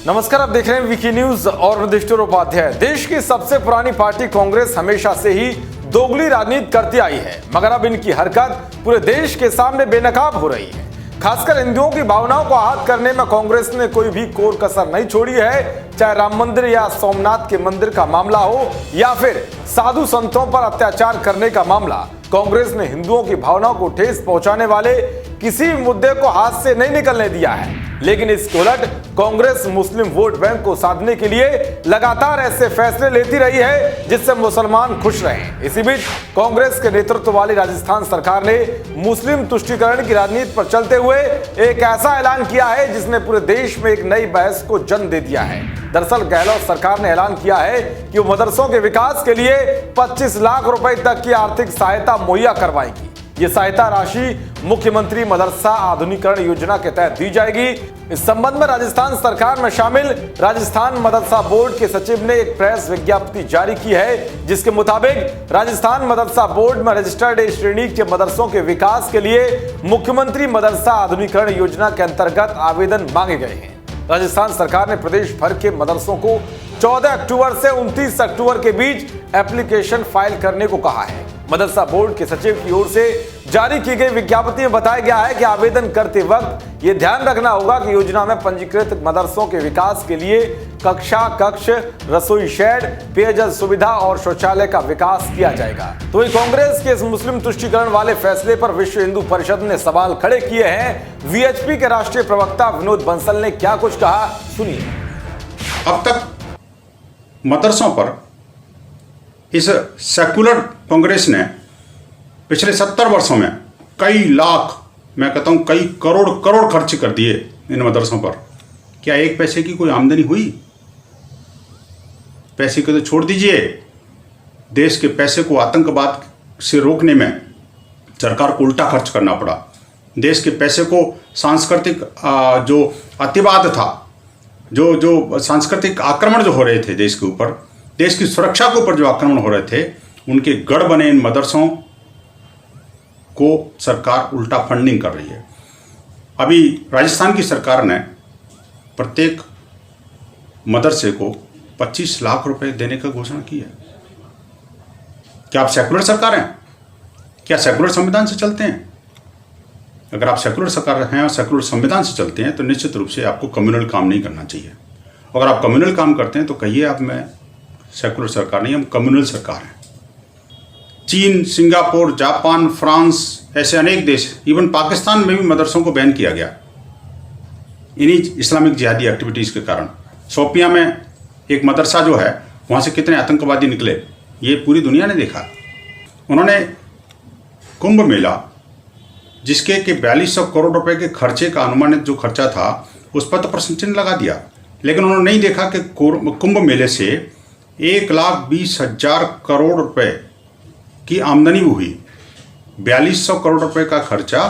नमस्कार, आप देख रहे हैं वीकी न्यूज और युधिष्ठिर उपाध्याय। देश की सबसे पुरानी पार्टी कांग्रेस हमेशा से ही दोगली राजनीति करती आई है, मगर अब इनकी हरकत पूरे देश के सामने बेनकाब हो रही है। खासकर हिंदुओं की भावनाओं को आहत करने में कांग्रेस ने कोई भी कोर कसर नहीं छोड़ी है। चाहे राम मंदिर या सोमनाथ के मंदिर का मामला हो या फिर साधु संतों पर अत्याचार करने का मामला, कांग्रेस ने हिंदुओं की भावनाओं को ठेस पहुंचाने वाले किसी भी मुद्दे को हाथ से नहीं निकलने दिया है। लेकिन इसके उलट कांग्रेस मुस्लिम वोट बैंक को साधने के लिए लगातार ऐसे फैसले लेती रही है जिससे मुसलमान खुश रहे। इसी बीच कांग्रेस के नेतृत्व वाली राजस्थान सरकार ने मुस्लिम तुष्टीकरण की राजनीति पर चलते हुए एक ऐसा ऐलान किया है जिसने पूरे देश में एक नई बहस को जन्म दे दिया है। दरअसल गहलोत सरकार ने ऐलान किया है कि वो मदरसों के विकास के लिए 25 लाख रुपए तक की आर्थिक सहायता मुहैया करवाएगी। ये सहायता राशि मुख्यमंत्री मदरसा आधुनिकीकरण योजना के तहत दी जाएगी। इस संबंध में राजस्थान सरकार में शामिल राजस्थान मदरसा बोर्ड के सचिव ने एक प्रेस विज्ञप्ति जारी की है, जिसके मुताबिक राजस्थान मदरसा बोर्ड में रजिस्टर्ड श्रेणी के मदरसों के विकास के लिए मुख्यमंत्री मदरसा आधुनिकीकरण योजना के अंतर्गत आवेदन मांगे गए हैं। राजस्थान सरकार ने प्रदेश भर के मदरसों को 14 अक्टूबर से 29 अक्टूबर के बीच एप्लीकेशन फाइल करने को कहा है। मदरसा बोर्ड के सचिव की ओर से जारी की गई विज्ञप्ति में बताया गया है कि आवेदन करते वक्त ये ध्यान रखना होगा कि योजना में पंजीकृत मदरसों के विकास के लिए कक्षा, कक्ष, रसोई शेड, पेयजल सुविधा और शौचालय का विकास किया जाएगा। तो वही कांग्रेस के इस मुस्लिम तुष्टीकरण वाले फैसले पर विश्व हिंदू परिषद ने सवाल खड़े किए हैं। वीएचपी के राष्ट्रीय प्रवक्ता विनोद बंसल ने क्या कुछ कहा, सुनिए। अब तक मदरसों पर इस सेकुलर कांग्रेस ने पिछले 70 वर्षों में कई लाख, मैं कहता हूं कई करोड़ खर्च कर दिए इन मदरसों पर। क्या एक पैसे की कोई आमदनी हुई? पैसे को तो छोड़ दीजिए, देश के पैसे को आतंकवाद से रोकने में सरकार को उल्टा खर्च करना पड़ा। देश के पैसे को सांस्कृतिक जो अतिवाद था, जो सांस्कृतिक आक्रमण जो हो रहे थे देश के ऊपर, देश की सुरक्षा के ऊपर जो आक्रमण हो रहे थे, उनके गढ़ बने इन मदरसों को सरकार उल्टा फंडिंग कर रही है। अभी राजस्थान की सरकार ने प्रत्येक मदरसे को 25 लाख रुपए देने का घोषणा की है। क्या आप सेकुलर सरकार हैं? क्या सेकुलर संविधान से चलते हैं? अगर आप सेकुलर सरकार हैं और सेकुलर संविधान से चलते हैं तो निश्चित रूप से आपको कम्युनल काम नहीं करना चाहिए। अगर आप कम्युनल काम करते हैं तो कहिए आप मैं सेकुलर सरकार नहीं, हम कम्युनल सरकार हैं। चीन, सिंगापुर, जापान, फ्रांस, ऐसे अनेक देश, इवन पाकिस्तान में भी मदरसों को बैन किया गया इन्हीं इस्लामिक जिहादी एक्टिविटीज़ के कारण। शोपियां में एक मदरसा जो है, वहाँ से कितने आतंकवादी निकले, ये पूरी दुनिया ने देखा। उन्होंने कुंभ मेला, जिसके कि 4200 करोड़ रुपए के खर्चे का अनुमानित जो खर्चा था, उस पर तो प्रश्न चिन्ह लगा दिया। लेकिन उन्होंने नहीं देखा कि कुंभ मेले से 1,20,000 करोड़ रुपए की आमदनी हुई। 4200 करोड़ रुपए का खर्चा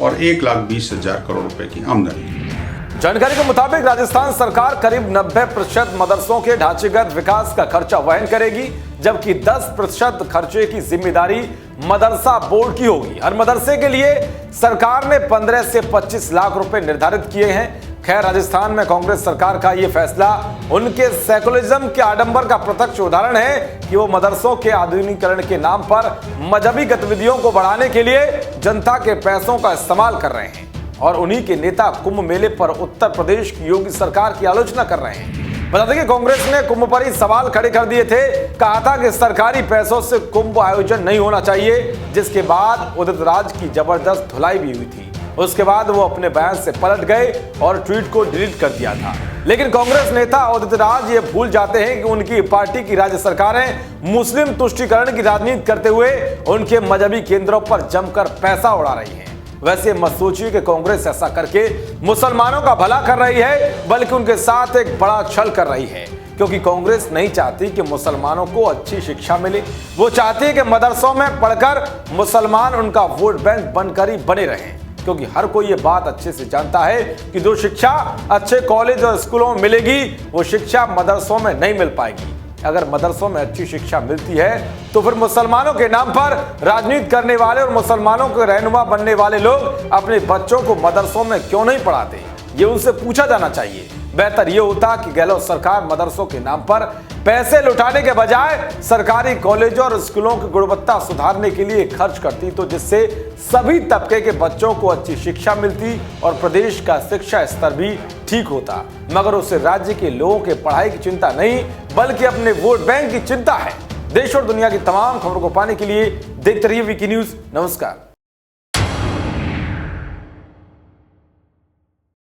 और 1,20,000 करोड़ रुपए की आमदनी। जानकारी के मुताबिक राजस्थान सरकार करीब 90% मदरसों के ढांचेगत विकास का खर्चा वहन करेगी, जबकि 10% खर्चे की जिम्मेदारी मदरसा बोर्ड की होगी। हर मदरसे के लिए सरकार ने 15 से 25 लाख रुपए निर्धारित किए हैं। खैर, राजस्थान में कांग्रेस सरकार का यह फैसला उनके सेकुलरिज्म के आडंबर का प्रत्यक्ष उदाहरण है कि वो मदरसों के आधुनिकीकरण के नाम पर मजहबी गतिविधियों को बढ़ाने के लिए जनता के पैसों का इस्तेमाल कर रहे हैं और उन्हीं के नेता कुंभ मेले पर उत्तर प्रदेश की योगी सरकार की आलोचना कर रहे हैं। बता दें कि कांग्रेस ने कुंभ पर ही सवाल खड़े कर दिए थे। कहा था कि सरकारी पैसों से कुंभ आयोजन नहीं होना चाहिए, जिसके बाद उदित राज की जबरदस्त धुलाई भी हुई थी। उसके बाद वो अपने बयान से पलट गए और ट्वीट को डिलीट कर दिया था। लेकिन कांग्रेस नेता उदित राज ये भूल जाते हैं कि उनकी पार्टी की राज्य सरकारें मुस्लिम तुष्टीकरण की राजनीति करते हुए उनके मजहबी केंद्रों पर जमकर पैसा उड़ा रही हैं। वैसे मत सोचिए कि कांग्रेस ऐसा करके मुसलमानों का भला कर रही है, बल्कि उनके साथ एक बड़ा छल कर रही है, क्योंकि कांग्रेस नहीं चाहती कि मुसलमानों को अच्छी शिक्षा मिले। वो चाहती है कि मदरसों में पढ़कर मुसलमान उनका वोट बैंक बनकर ही बने रहें, क्योंकि हर कोई ये बात अच्छे से जानता है कि जो शिक्षा अच्छे कॉलेज और स्कूलों में मिलेगी, वो शिक्षा मदरसों में नहीं मिल पाएगी। अगर मदरसों में अच्छी शिक्षा मिलती है तो फिर मुसलमानों के नाम पर राजनीति करने वाले और मुसलमानों के रहनुमा बनने वाले लोग अपने बच्चों को मदरसों में क्यों नहीं पढ़ाते, ये उनसे पूछा जाना चाहिए। बेहतर यह होता कि गहलोत सरकार मदरसों के नाम पर पैसे लुटाने के बजाय सरकारी कॉलेजों और स्कूलों की गुणवत्ता सुधारने के लिए खर्च करती, तो जिससे सभी तबके के बच्चों को अच्छी शिक्षा मिलती और प्रदेश का शिक्षा स्तर भी ठीक होता। मगर उसे राज्य के लोगों के पढ़ाई की चिंता नहीं, बल्कि अपने वोट बैंक की चिंता है। देश और दुनिया की तमाम खबरों को पाने के लिए देखते रहिए वीकी न्यूज। नमस्कार।